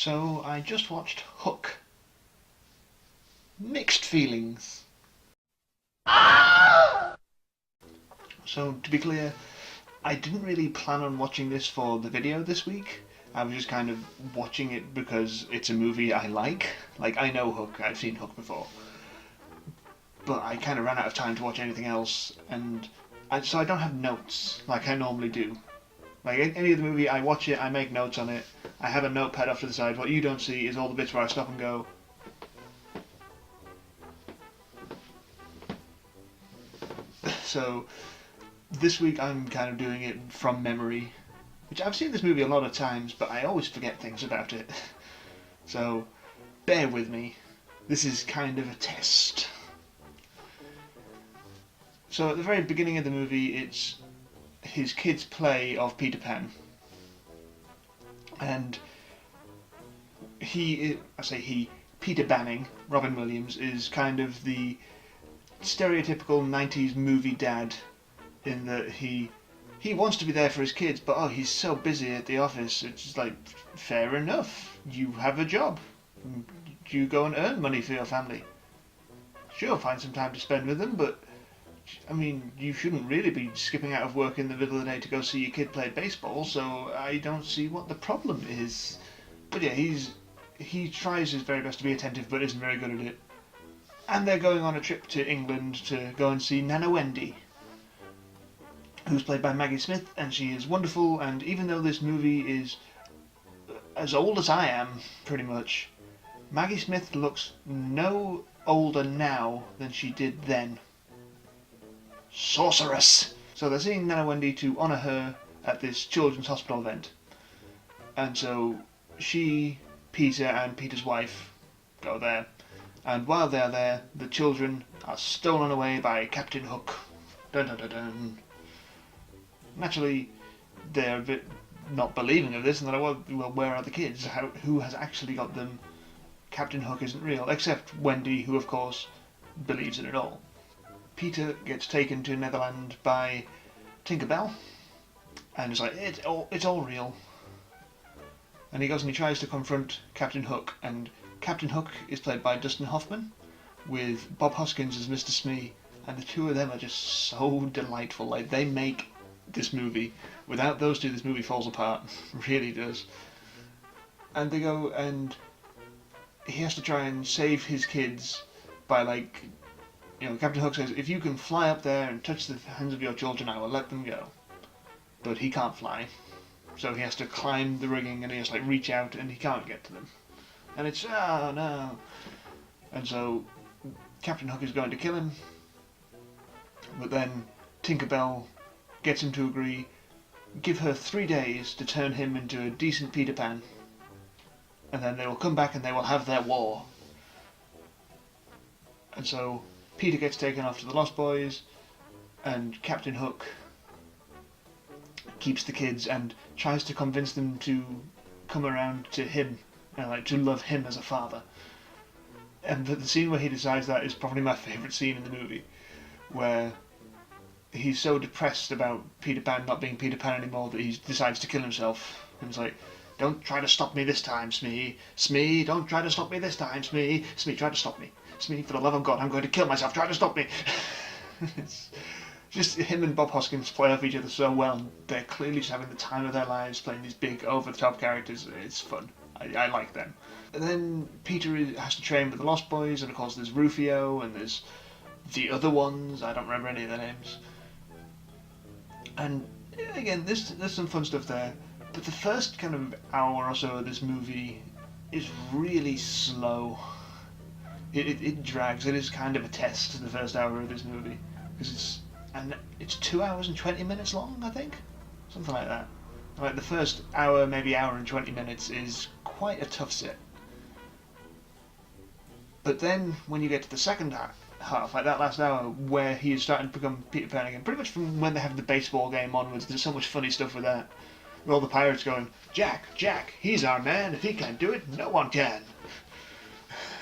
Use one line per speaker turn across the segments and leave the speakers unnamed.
So I just watched Hook. Mixed feelings. So to be clear, I didn't really plan on watching this for the video this week. I was just kind of watching it because it's a movie I like. Like, I know Hook, I've seen Hook before. But I kind of ran out of time to watch anything else, so I don't have notes like I normally do. Like any of the movie, I watch it, I make notes on it, I have a notepad off to the side. What you don't see is all the bits where I stop and go, so this week I'm kind of doing it from memory, which I've seen this movie a lot of times, but I always forget things about it. So bear with me. This is kind of a test. So at the very beginning of the movie, it's his kids' play of Peter Pan, and Peter Banning, Robin Williams, is kind of the stereotypical 90s movie dad, in that he wants to be there for his kids, but he's so busy at the office. It's like, fair enough, you have a job, you go and earn money for your family. Sure, find some time to spend with them, but I mean, you shouldn't really be skipping out of work in the middle of the day to go see your kid play baseball, so I don't see what the problem is. But yeah, he tries his very best to be attentive, but isn't very good at it. And they're going on a trip to England to go and see Nana Wendy, who's played by Maggie Smith, and she is wonderful, and even though this movie is as old as I am, pretty much, Maggie Smith looks no older now than she did then. Sorceress! So they're seeing Nana Wendy to honour her at this children's hospital event. And so she, Peter, and Peter's wife go there. And while they're there, the children are stolen away by Captain Hook. Dun dun dun dun. Naturally, they're a bit not believing of this, and they're like, well, where are the kids? Who has actually got them? Captain Hook isn't real, except Wendy, who of course believes in it all. Peter gets taken to Netherland by Tinker Bell, and is like, it's all real. And he goes and he tries to confront Captain Hook, and Captain Hook is played by Dustin Hoffman, with Bob Hoskins as Mr. Smee, and the two of them are just so delightful. Like, they make this movie. Without those two, this movie falls apart. Really does. And they go, and he has to try and save his kids by, like, Captain Hook says, if you can fly up there and touch the hands of your children, I will let them go. But he can't fly. So he has to climb the rigging, and he has to reach out, and he can't get to them. And it's, oh no. And so Captain Hook is going to kill him. But then Tinker Bell gets him to agree, give her 3 days to turn him into a decent Peter Pan. And then they will come back and they will have their war. And so Peter gets taken off to the Lost Boys, and Captain Hook keeps the kids and tries to convince them to come around to him, to love him as a father. And the scene where he decides that is probably my favourite scene in the movie, where he's so depressed about Peter Pan not being Peter Pan anymore that he decides to kill himself. And he's like, don't try to stop me this time, Smee. Smee, don't try to stop me this time, Smee. Smee, try to stop me. Smee, for the love of God, I'm going to kill myself. Try to stop me. It's just him and Bob Hoskins play off each other so well. They're clearly just having the time of their lives playing these big, over-the-top characters. It's fun. I like them. And then Peter has to train with the Lost Boys, and of course there's Rufio, and there's the other ones. I don't remember any of their names. And again, there's some fun stuff there. But the first kind of hour or so of this movie is really slow. It drags. It is kind of a test, the first hour of this movie, because it's 2 hours and 20 minutes long, I think, something like that. Like the first hour, maybe hour and 20 minutes, is quite a tough sit. But then when you get to the second half, like that last hour, where he is starting to become Peter Pan again, pretty much from when they have the baseball game onwards, there's so much funny stuff with that. With all the pirates going, Jack, Jack, he's our man. If he can't do it, no one can.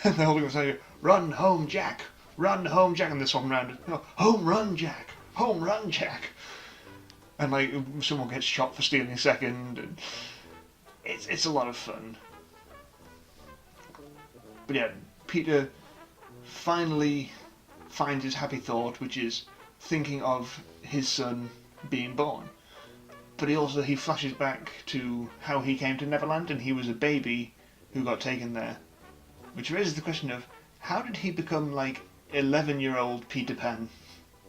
And they're all going to say, run home, Jack. Run home, Jack. And they're swapping around. Home run, Jack. Home run, Jack. And like someone gets shot for stealing second. And it's a lot of fun. But yeah, Peter finally finds his happy thought, which is thinking of his son being born. But he flashes back to how he came to Neverland, and he was a baby who got taken there. Which raises the question of, how did he become like 11-year-old Peter Pan?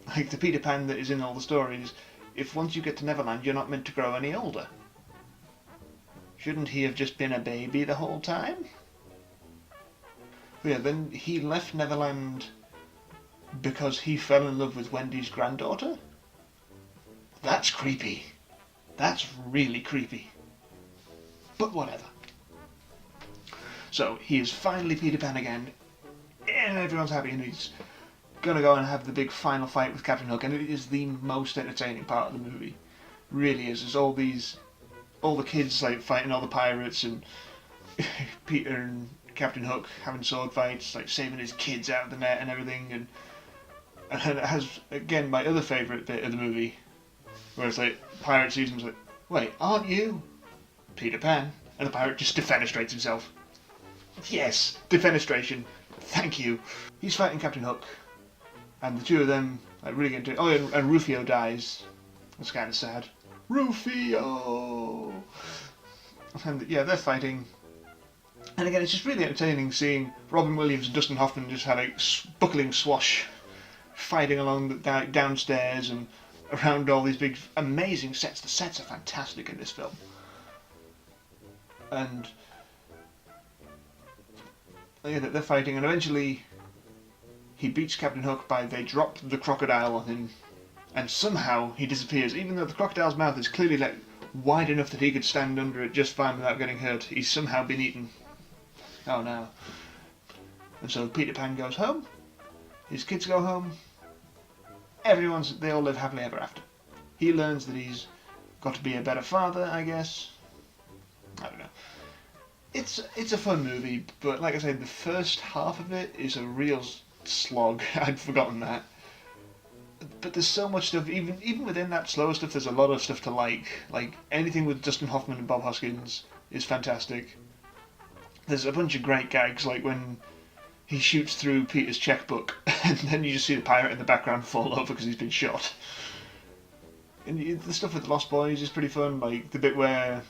Like the Peter Pan that is in all the stories, if once you get to Neverland you're not meant to grow any older. Shouldn't he have just been a baby the whole time? But yeah, then he left Neverland because he fell in love with Wendy's granddaughter? That's creepy. That's really creepy. But whatever. So, he is finally Peter Pan again, and everyone's happy, and he's gonna go and have the big final fight with Captain Hook, and it is the most entertaining part of the movie. Really is. There's all the kids like fighting all the pirates, and Peter and Captain Hook having sword fights, like saving his kids out of the net and everything, and it has, again, my other favourite bit of the movie, where it's like, pirate sees him, like, wait, aren't you Peter Pan? And the pirate just defenestrates himself. Yes, defenestration. Thank you. He's fighting Captain Hook, and the two of them like really get into it. Oh, and Rufio dies. That's kind of sad. Rufio! And yeah, they're fighting. And again, it's just really entertaining seeing Robin Williams and Dustin Hoffman just have a buckling swash, fighting along the downstairs and around all these big, amazing sets. The sets are fantastic in this film. And yeah, they're fighting, and eventually he beats Captain Hook by they drop the crocodile on him, and somehow he disappears, even though the crocodile's mouth is clearly like wide enough that he could stand under it just fine without getting hurt. He's somehow been eaten. Oh no. And so Peter Pan goes home, his kids go home, they all live happily ever after. He learns that he's got to be a better father, I guess. I don't know. It's a fun movie, but like I said, the first half of it is a real slog. I'd forgotten that. But there's so much stuff, even within that slower stuff, there's a lot of stuff to like. Like, anything with Dustin Hoffman and Bob Hoskins is fantastic. There's a bunch of great gags, like when he shoots through Peter's checkbook, and then you just see the pirate in the background fall over because he's been shot. And the stuff with the Lost Boys is pretty fun, like the bit where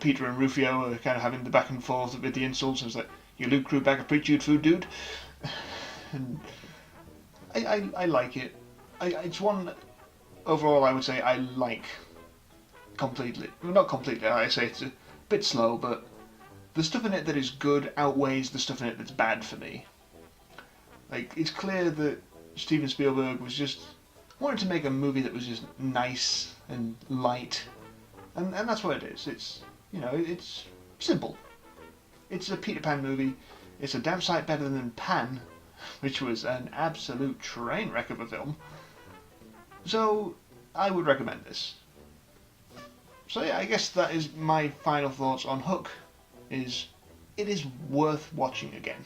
Peter and Rufio are kind of having the back and forth with the insults, and it's like, you loot crew bag of pre-chewed food, dude. And I like it. It's one, overall, I would say I like completely. Well, not completely, I say it's a bit slow, but the stuff in it that is good outweighs the stuff in it that's bad for me. Like, it's clear that Steven Spielberg was just wanted to make a movie that was just nice and light, and that's what it is. It's, you know, it's simple. It's a Peter Pan movie. It's a damn sight better than Pan, which was an absolute train wreck of a film. So I would recommend this. So yeah, I guess that is my final thoughts on Hook. It is worth watching again.